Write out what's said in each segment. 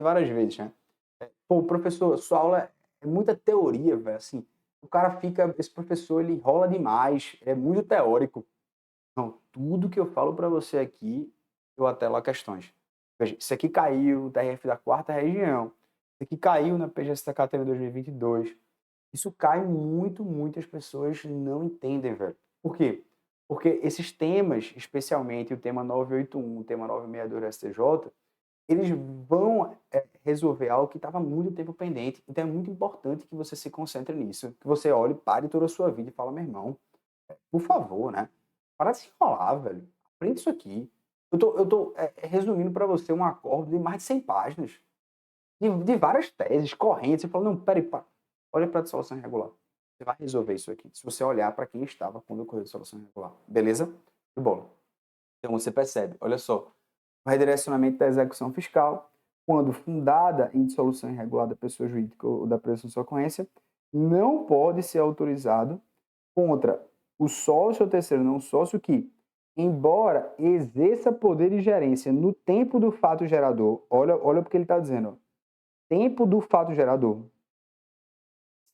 várias vezes, né? Pô, professor, sua aula é muita teoria, velho, assim, o cara fica esse professor ele enrola demais, é muito teórico. Não, tudo que eu falo para você aqui, eu atelo a questões. Veja, isso aqui caiu no TRF da quarta região, isso aqui caiu na PGS Catarina 2022. Isso cai muito, muitas pessoas não entendem, velho. Por quê? Porque esses temas, especialmente o tema 981, o tema 962 do STJ, eles vão resolver algo que estava muito tempo pendente. Então é muito importante que você se concentre nisso, que você olhe, pare toda a sua vida e fala, meu irmão, por favor, né? Para de se enrolar, velho. Aprende isso aqui. Eu tô resumindo para você um acordo de mais de 100 páginas, de várias teses, correntes. Você fala, não, peraí, olha para a dissolução irregular. Você vai resolver isso aqui. Se você olhar para quem estava quando ocorreu a dissolução irregular. Beleza? De bola. Então você percebe, olha só, o redirecionamento da execução fiscal, quando fundada em dissolução irregular da pessoa jurídica ou da presunção de sua ocorrência, não pode ser autorizado contra o sócio ou terceiro não sócio que, embora exerça poder de gerência no tempo do fato gerador, olha porque ele está dizendo, ó, tempo do fato gerador,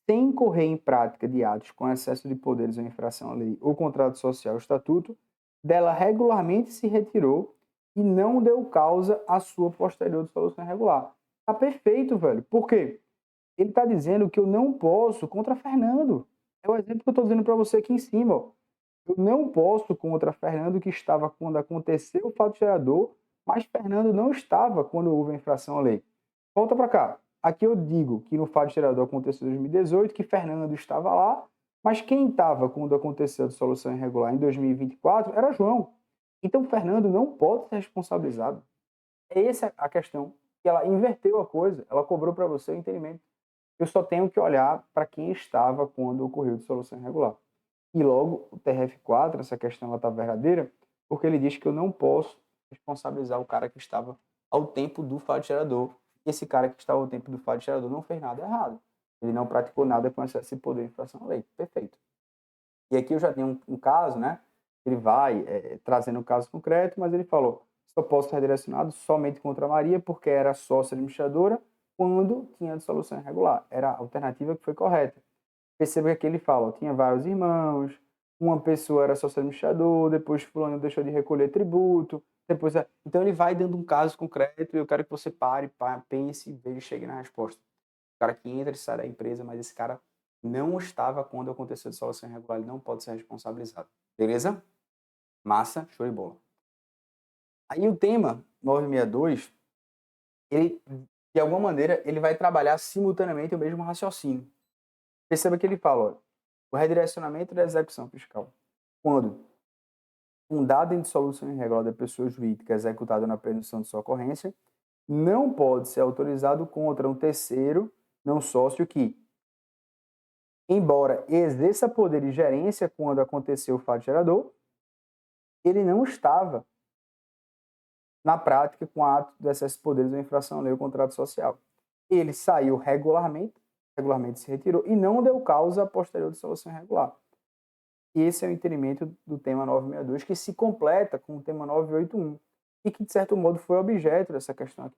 sem incorrer em prática de atos com excesso de poderes ou infração à lei ou contrato social ou estatuto, dela regularmente se retirou e não deu causa à sua posterior dissolução irregular. Tá perfeito, velho. Por quê? Ele está dizendo que eu não posso contra Fernando. É o exemplo que eu estou dizendo para você aqui em cima. Ó. Eu não posso contra Fernando, que estava quando aconteceu o fato gerador, mas Fernando não estava quando houve a infração à lei. Volta para cá. Aqui eu digo que no fato gerador aconteceu em 2018, que Fernando estava lá, mas quem estava quando aconteceu a dissolução irregular em 2024 era João. Então Fernando não pode ser responsabilizado. É essa a questão. Que ela inverteu a coisa, ela cobrou para você o entendimento. Eu só tenho que olhar para quem estava quando ocorreu a dissolução irregular. E logo, o TRF4, essa questão está verdadeira, porque ele diz que eu não posso responsabilizar o cara que estava ao tempo do fato gerador. Esse cara que estava ao tempo do fato gerador não fez nada errado. Ele não praticou nada com excesso de poder de infração à lei. Perfeito. E aqui eu já tenho um caso, né? Ele vai trazendo um caso concreto, mas ele falou: só posso ser redirecionado somente contra a Maria, porque era sócia administradora quando tinha dissolução irregular. Era a alternativa que foi correta. Perceba que aqui ele fala: ó, tinha vários irmãos, uma pessoa era sócio administrador, depois fulano deixou de recolher tributo, depois. Então ele vai dando um caso concreto e eu quero que você pare, pense e veja e chegue na resposta. O cara que entra e sai da empresa, mas esse cara não estava quando aconteceu a dissolução irregular, ele não pode ser responsabilizado. Beleza? Massa, show de bola. Aí o tema 962, ele, de alguma maneira, ele vai trabalhar simultaneamente o mesmo raciocínio. Perceba que ele fala, ó, o redirecionamento da execução fiscal, quando fundado em dissolução irregular da pessoa jurídica executada na presunção de sua ocorrência, não pode ser autorizado contra um terceiro não sócio que, embora exerça poder de gerência quando aconteceu o fato gerador, ele não estava na prática com ato do excesso de poderes ou infração à lei ou contrato social. Ele saiu regularmente se retirou e não deu causa à posterior dissolução irregular. Esse é o entendimento do tema 962, que se completa com o tema 981, e que, de certo modo, foi objeto dessa questão aqui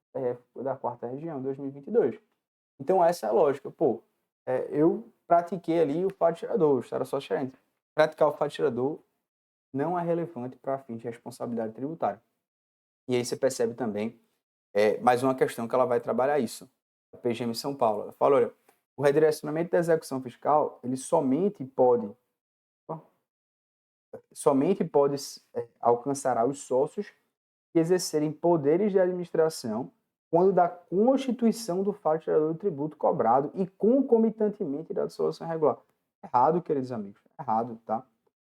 da quarta região, 2022. Então, essa é a lógica. Pô, eu pratiquei ali o fato gerador, o estado sócio gerente. Praticar o fato gerador não é relevante para fins de responsabilidade tributária. E aí você percebe também mais uma questão que ela vai trabalhar isso. A PGM São Paulo. Ela fala, olha, o redirecionamento da execução fiscal, ele somente pode alcançar os sócios que exercerem poderes de administração quando da constituição do fato gerador do tributo cobrado e concomitantemente da dissolução irregular. Errado, queridos amigos. Errado, tá?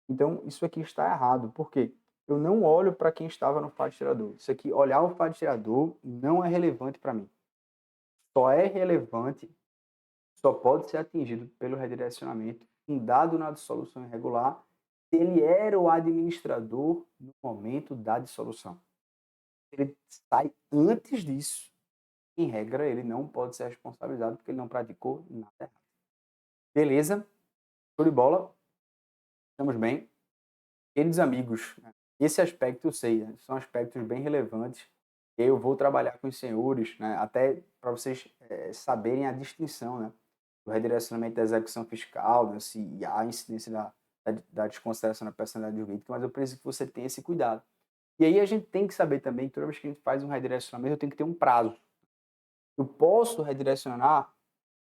Então, isso aqui está errado. Por quê? Eu não olho para quem estava no fato gerador. Isso aqui, olhar o fato gerador não é relevante para mim. Só é relevante, só pode ser atingido pelo redirecionamento fundado na dissolução irregular se ele era o administrador no momento da dissolução. Ele sai antes disso, em regra, ele não pode ser responsabilizado porque ele não praticou nada errado. Beleza? Show de bola? Estamos bem? Queridos amigos, esse aspecto eu sei, são aspectos bem relevantes Eu vou trabalhar com os senhores, né, até para vocês saberem a distinção, né, do redirecionamento da execução fiscal, né, se há incidência da desconsideração da personalidade jurídica, mas eu preciso que você tenha esse cuidado. E aí a gente tem que saber também que toda vez que a gente faz um redirecionamento, eu tenho que ter um prazo. Eu posso redirecionar,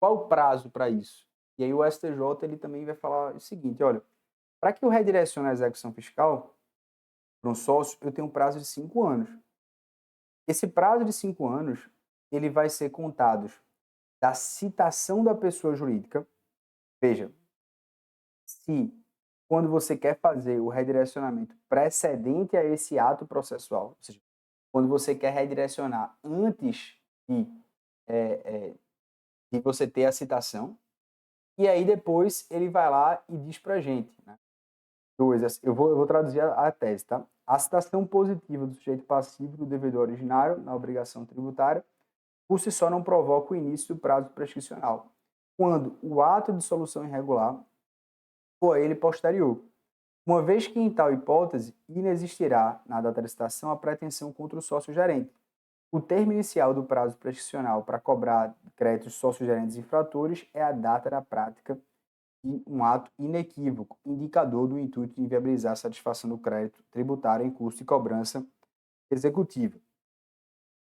qual o prazo para isso? E aí o STJ ele também vai falar o seguinte, olha, para que eu redirecione a execução fiscal para um sócio, eu tenho um prazo de 5 anos. Esse prazo de 5 anos, ele vai ser contado da citação da pessoa jurídica. Veja, se quando você quer fazer o redirecionamento precedente a esse ato processual, ou seja, quando você quer redirecionar antes de, de você ter a citação, e aí depois ele vai lá e diz para a gente, né? Eu vou traduzir a tese, tá? A citação positiva do sujeito passivo do devedor originário na obrigação tributária, por si só não provoca o início do prazo prescricional, quando o ato de solução irregular for a ele posterior, uma vez que em tal hipótese inexistirá na data da citação a pretensão contra o sócio-gerente. O termo inicial do prazo prescricional para cobrar créditos sócio-gerentes infratores é a data da prática e um ato inequívoco, indicador do intuito de inviabilizar a satisfação do crédito tributário em curso de cobrança executiva.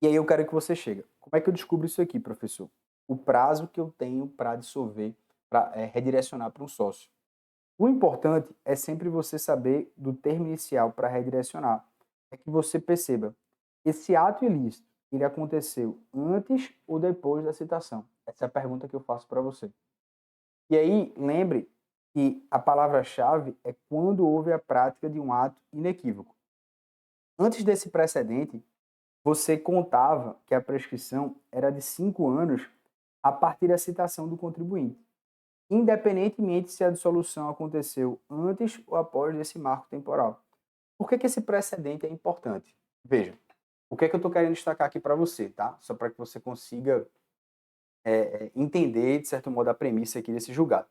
E aí eu quero que você chegue. Como é que eu descubro isso aqui, professor? O prazo que eu tenho para dissolver, para redirecionar para um sócio. O importante é sempre você saber do termo inicial para redirecionar. É que você perceba, esse ato ilícito, ele aconteceu antes ou depois da citação? Essa é a pergunta que eu faço para você. E aí, lembre que a palavra-chave é quando houve a prática de um ato inequívoco. Antes desse precedente, você contava que a prescrição era de 5 anos a partir da citação do contribuinte, independentemente se a dissolução aconteceu antes ou após desse marco temporal. Por que esse precedente é importante? Veja, o que é que eu estou querendo destacar aqui para você, tá? Só para que você consiga entender, de certo modo, a premissa aqui desse julgado.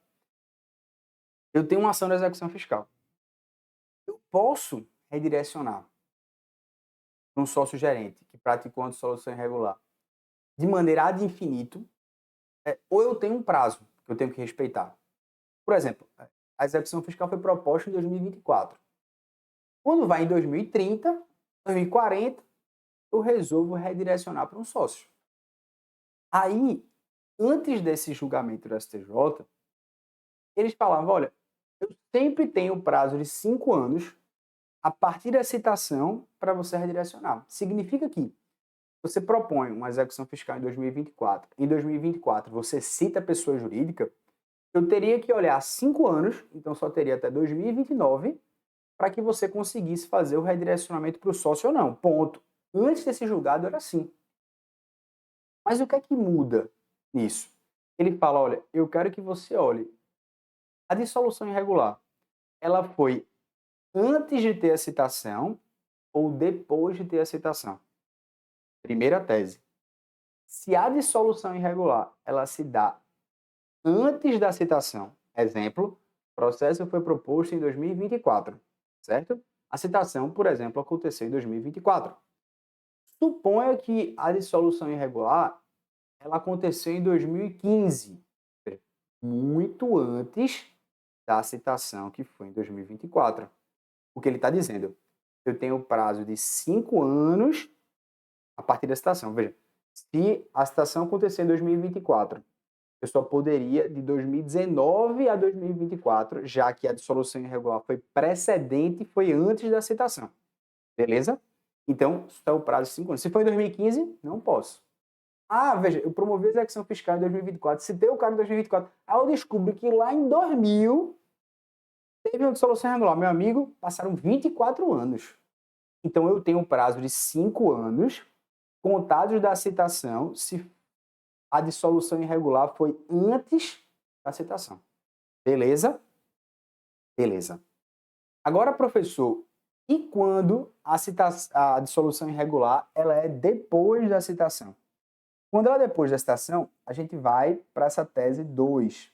Eu tenho uma ação de execução fiscal. Eu posso redirecionar para um sócio gerente que praticou uma dissolução irregular de maneira ad infinito, ou eu tenho um prazo que eu tenho que respeitar. Por exemplo, a execução fiscal foi proposta em 2024. Quando vai em 2030, 2040, eu resolvo redirecionar para um sócio. Aí, antes desse julgamento do STJ, eles falavam, olha, eu sempre tenho um prazo de 5 anos a partir da citação para você redirecionar. Significa que você propõe uma execução fiscal em 2024, em 2024 você cita a pessoa jurídica, eu teria que olhar 5 anos, então só teria até 2029, para que você conseguisse fazer o redirecionamento para o sócio ou não. Ponto. Antes desse julgado era assim. Mas o que é que muda nisso? Ele fala, olha, eu quero que você olhe. A dissolução irregular, ela foi antes de ter a citação ou depois de ter a citação? Primeira tese. Se a dissolução irregular, ela se dá antes da citação, exemplo, o processo foi proposto em 2024, certo? A citação, por exemplo, aconteceu em 2024. Suponha que a dissolução irregular ela aconteceu em 2015, muito antes da citação que foi em 2024. O que ele está dizendo? Eu tenho prazo de 5 anos a partir da citação. Veja, se a citação acontecer em 2024, eu só poderia de 2019 a 2024, já que a dissolução irregular foi precedente, foi antes da citação. Beleza? Então, isso é o prazo de 5 anos. Se for em 2015, não posso. Ah, veja, eu promovi a execução fiscal em 2024, citei o cara em 2024. Aí eu descubro que lá em 2000 teve uma dissolução irregular. Meu amigo, passaram 24 anos. Então eu tenho um prazo de 5 anos, contados da citação, se a dissolução irregular foi antes da citação. Beleza? Beleza. Agora, professor, e quando a dissolução irregular ela é depois da citação? Quando ela é depois da citação, a gente vai para essa tese 2.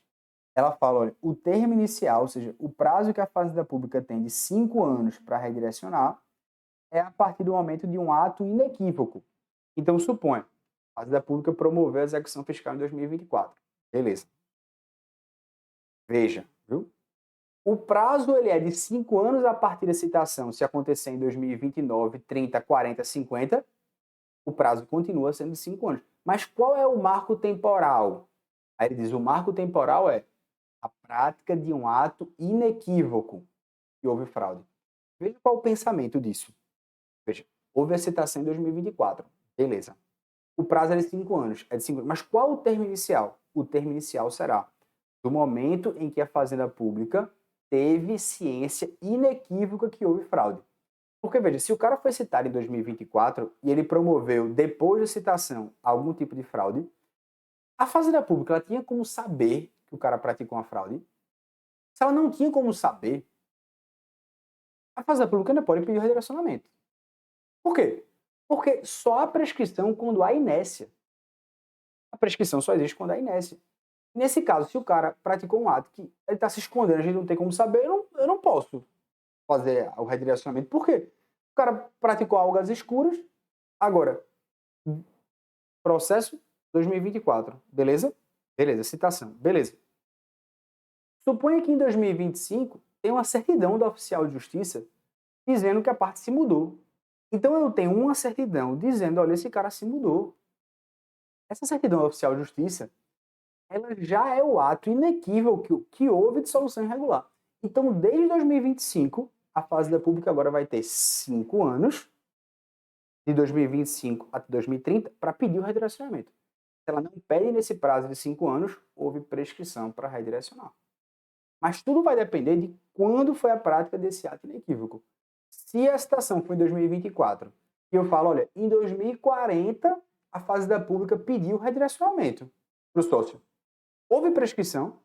Ela fala, olha, o termo inicial, ou seja, o prazo que a Fazenda Pública tem de 5 anos para redirecionar, é a partir do momento de um ato inequívoco. Então, suponha, a Fazenda Pública promoveu a execução fiscal em 2024. Beleza. Veja, viu? O prazo ele é de 5 anos a partir da citação. Se acontecer em 2029, 30, 40, 50, o prazo continua sendo de 5 anos. Mas qual é o marco temporal? Aí ele diz, o marco temporal é a prática de um ato inequívoco que houve fraude. Veja qual é o pensamento disso. Veja, houve a citação em 2024. Beleza. O prazo é de 5 anos. É de 5 anos. Mas qual o termo inicial? O termo inicial será do momento em que a Fazenda Pública teve ciência inequívoca que houve fraude. Porque, veja, se o cara foi citado em 2024 e ele promoveu, depois da citação, algum tipo de fraude, a Fazenda Pública ela tinha como saber que o cara praticou uma fraude? Se ela não tinha como saber, a Fazenda Pública ainda pode pedir o redirecionamento. Por quê? Porque só a prescrição quando há inércia. A prescrição só existe quando há inércia. Nesse caso, se o cara praticou um ato que ele está se escondendo, a gente não tem como saber, eu não posso fazer o redirecionamento. Por quê? O cara praticou algo às escuras, agora, processo 2024, beleza? Beleza, citação, beleza. Suponha que em 2025 tem uma certidão da oficial de justiça dizendo que a parte se mudou. Então eu tenho uma certidão dizendo, olha, esse cara se mudou. Essa certidão da oficial de justiça, ela já é o ato inequívoco que houve de solução irregular. Então, desde 2025, a Fazenda Pública agora vai ter 5 anos, de 2025 até 2030, para pedir o redirecionamento. Se ela não pede nesse prazo de 5 anos, houve prescrição para redirecionar. Mas tudo vai depender de quando foi a prática desse ato inequívoco. Se a citação foi em 2024, e eu falo, olha, em 2040, a Fazenda Pública pediu o redirecionamento para o sócio. Houve prescrição?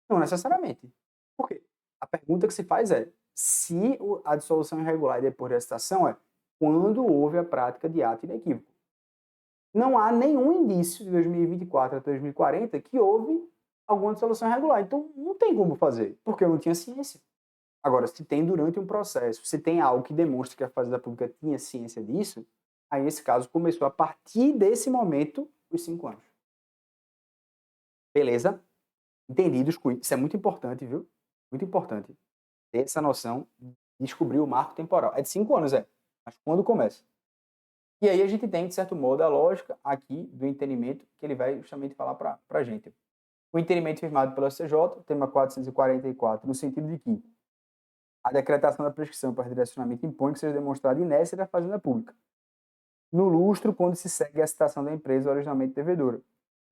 Não necessariamente. Por quê? A pergunta que se faz é, se a dissolução irregular depois da citação é quando houve a prática de ato inequívoco. Não há nenhum indício de 2024 até 2040 que houve alguma dissolução irregular. Então, não tem como fazer, porque eu não tinha ciência. Agora, se tem durante um processo, se tem algo que demonstra que a Fazenda Pública tinha ciência disso, aí, nesse caso, começou a partir desse momento os 5 anos. Beleza? Entendidos com isso. Isso é muito importante, viu? Muito importante. Ter essa noção de descobrir o marco temporal. É de 5 anos, mas quando começa? E aí a gente tem, de certo modo, a lógica aqui do entendimento que ele vai justamente falar para a gente. O entendimento firmado pela CJ, tema 444, no sentido de que a decretação da prescrição para redirecionamento impõe que seja demonstrada inércia da Fazenda Pública, no lustro quando se segue a citação da empresa originalmente devedora.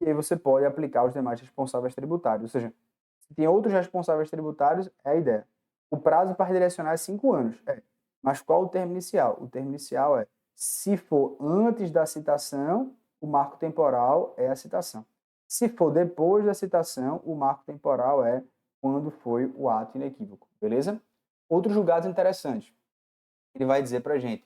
E aí você pode aplicar os demais responsáveis tributários. Ou seja, se tem outros responsáveis tributários, é a ideia. O prazo para redirecionar é 5 anos. Mas qual o termo inicial? O termo inicial é, se for antes da citação, o marco temporal é a citação. Se for depois da citação, o marco temporal é quando foi o ato inequívoco. Beleza? Outros julgados interessantes. Ele vai dizer para a gente,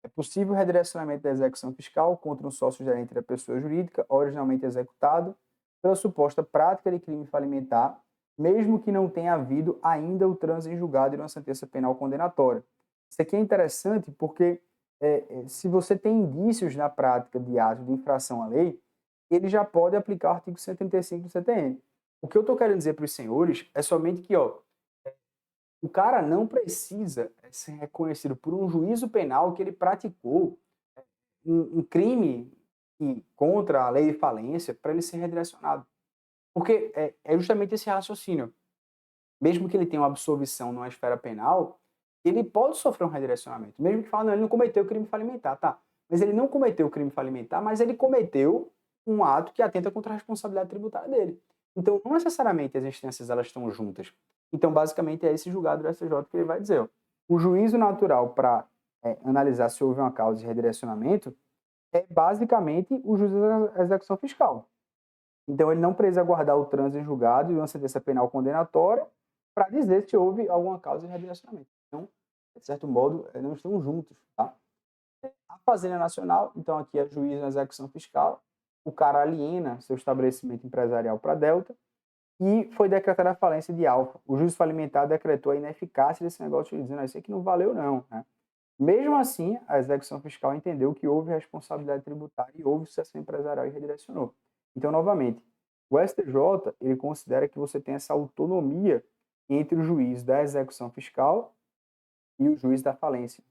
é possível o redirecionamento da execução fiscal contra um sócio-gerente da pessoa jurídica originalmente executado pela suposta prática de crime falimentar, mesmo que não tenha havido ainda o trânsito em julgado de uma sentença penal condenatória. Isso aqui é interessante porque se você tem indícios na prática de ato de infração à lei, ele já pode aplicar o artigo 135 do CTN. O que eu estou querendo dizer para os senhores é somente que o cara não precisa ser reconhecido por um juízo penal que ele praticou um crime contra a lei de falência para ele ser redirecionado. Porque é justamente esse raciocínio. Mesmo que ele tenha uma absolvição numa esfera penal, ele pode sofrer um redirecionamento. Mesmo que fale, não, ele não cometeu crime falimentar, tá? Mas ele não cometeu crime falimentar, mas ele cometeu um ato que atenta contra a responsabilidade tributária dele. Então, não necessariamente as instâncias elas estão juntas. Então, basicamente, é esse julgado do STJ que ele vai dizer. O juízo natural para analisar se houve uma causa de redirecionamento é basicamente o juízo da execução fiscal. Então, ele não precisa aguardar o trânsito em julgado e uma sentença penal condenatória para dizer se houve alguma causa de redirecionamento. Então, de certo modo, não estão juntos. Tá? A Fazenda Nacional, então, aqui é juízo na execução fiscal, o cara aliena seu estabelecimento empresarial para Delta e foi decretada a falência de Alfa. O juiz falimentar decretou a ineficácia desse negócio, dizendo isso aqui não valeu não. Né? Mesmo assim, a execução fiscal entendeu que houve responsabilidade tributária e houve sucessão empresarial e redirecionou. Então, novamente, o STJ ele considera que você tem essa autonomia entre o juiz da execução fiscal e o juiz da falência.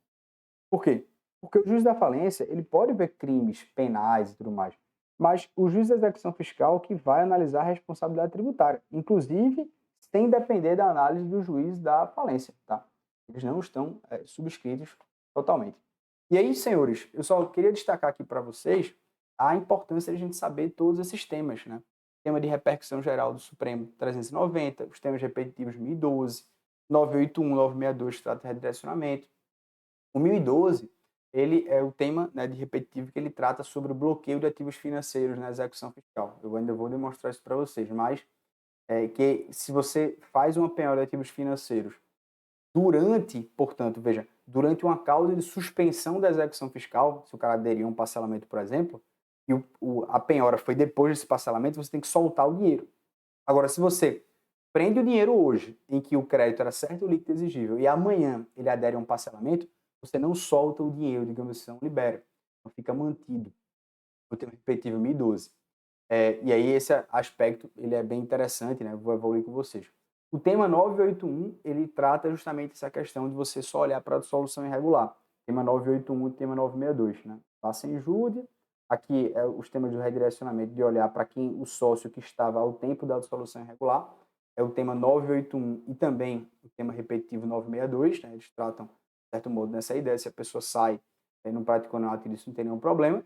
Por quê? Porque o juiz da falência ele pode ver crimes penais e tudo mais, mas o juiz da execução fiscal que vai analisar a responsabilidade tributária, inclusive sem depender da análise do juiz da falência, tá? Eles não estão subscritos totalmente. E aí, senhores, eu só queria destacar aqui para vocês a importância de a gente saber todos esses temas, né? Tema de repercussão geral do Supremo 390, os temas repetitivos 1012, 981, 962, trata de redirecionamento. O 1012, ele é o tema, né, de repetitivo que ele trata sobre o bloqueio de ativos financeiros na execução fiscal. Eu ainda vou demonstrar isso para vocês, mas que se você faz uma penhora de ativos financeiros durante, portanto, veja, durante uma causa de suspensão da execução fiscal, se o cara aderiu a um parcelamento, por exemplo, e a penhora foi depois desse parcelamento, você tem que soltar o dinheiro. Agora, se você prende o dinheiro hoje, em que o crédito era certo, líquido exigível, e amanhã ele adere a um parcelamento, você não solta o dinheiro, digamos assim, não libera. Então fica mantido o termo repetitivo 1012. E aí esse aspecto ele é bem interessante, né? Vou evoluir com vocês. O tema 981, ele trata justamente essa questão de você só olhar para a dissolução irregular. Tema 981 e tema 962, né? Passa em júria. Aqui é os temas do redirecionamento de olhar para quem o sócio que estava ao tempo da dissolução irregular. É o tema 981 e também o tema repetitivo 962, né? Eles tratam, de certo modo, nessa ideia. Se a pessoa sai não praticou nenhum ato, isso não tem nenhum problema.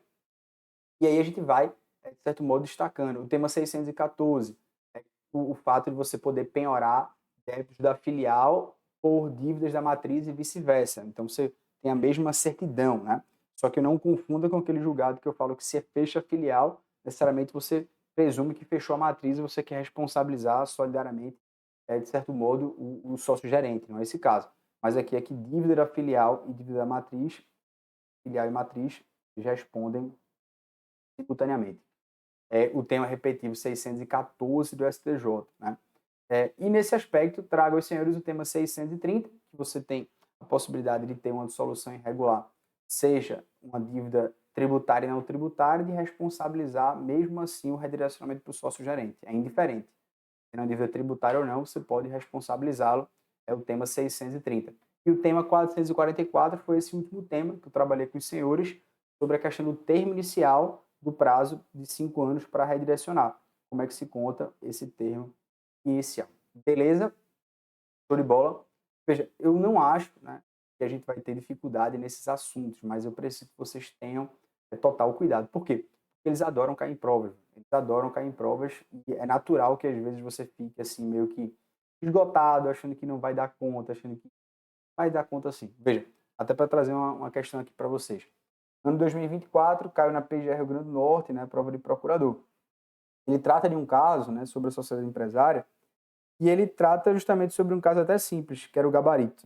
E aí a gente vai, de certo modo, destacando. O tema 614 é o fato de você poder penhorar débitos da filial por dívidas da matriz e vice-versa. Então você tem a mesma certidão, né? Só que não confunda com aquele julgado que eu falo que se fecha a filial, necessariamente você presume que fechou a matriz e você quer responsabilizar solidariamente, de certo modo, o sócio-gerente. Não é esse caso. Mas aqui é que dívida da filial e dívida da matriz, filial e matriz, respondem simultaneamente. O tema repetitivo 614 do STJ. Né? E nesse aspecto, trago aos senhores o tema 630, que você tem a possibilidade de ter uma dissolução irregular, seja uma dívida tributária e não tributária, de responsabilizar, mesmo assim, o redirecionamento para o sócio-gerente. É indiferente. Se é uma dívida tributária ou não, você pode responsabilizá-lo. É o tema 630. E o tema 444 foi esse último tema que eu trabalhei com os senhores sobre a questão do termo inicial do prazo de 5 anos para redirecionar. Como é que se conta esse termo inicial? Beleza? Show de bola? Veja, eu não acho, né, que a gente vai ter dificuldade nesses assuntos, mas eu preciso que vocês tenham total cuidado. Por quê? Porque eles adoram cair em provas. Eles adoram cair em provas e é natural que às vezes você fique assim meio que esgotado, achando que não vai dar conta, achando que vai dar conta sim. Veja, até para trazer uma questão aqui para vocês. Ano 2024, caiu na PGR Rio Grande do Norte, né, prova de procurador. Ele trata de um caso, né, sobre a sociedade empresária, e ele trata justamente sobre um caso até simples, que era o gabarito.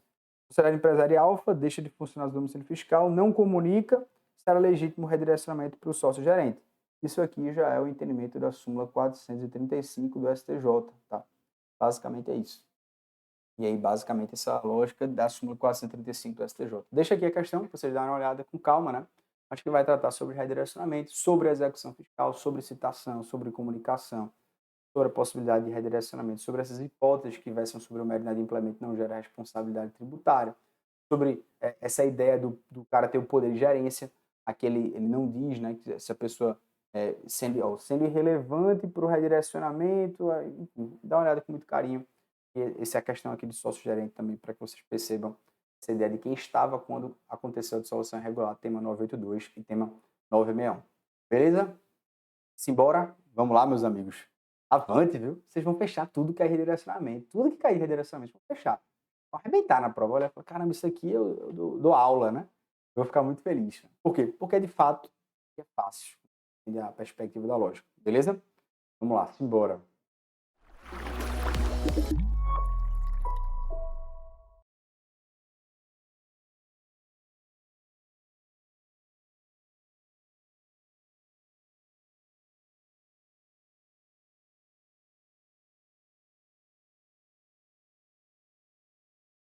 A sociedade empresária alfa deixa de funcionar o domicílio fiscal, não comunica se era legítimo redirecionamento para o sócio-gerente. Isso aqui já é o entendimento da súmula 435 do STJ, tá? Basicamente é isso. E aí, basicamente, essa lógica da súmula 435 do STJ. Deixa aqui a questão, para vocês darem uma olhada com calma, né? Acho que vai tratar sobre redirecionamento, sobre execução fiscal, sobre citação, sobre comunicação, sobre a possibilidade de redirecionamento, sobre essas hipóteses que versam sobre o mérito de implemento não gera responsabilidade tributária, sobre essa ideia do cara ter o poder de gerência, ele não diz, né, que se a pessoa sendo irrelevante para o redirecionamento, enfim, dá uma olhada com muito carinho. E essa é a questão aqui do sócio-gerente também, para que vocês percebam essa ideia de quem estava quando aconteceu a dissolução irregular, tema 982 e tema 961. Beleza? Simbora? Vamos lá, meus amigos. Avante, viu? Vocês vão fechar tudo que é redirecionamento. Tudo que cair redirecionamento, vão fechar. Vão arrebentar na prova. Olha, caramba, isso aqui eu dou aula, né? Eu vou ficar muito feliz. Por quê? Porque, de fato, é fácil. A perspectiva da lógica. Beleza? Vamos lá, simbora.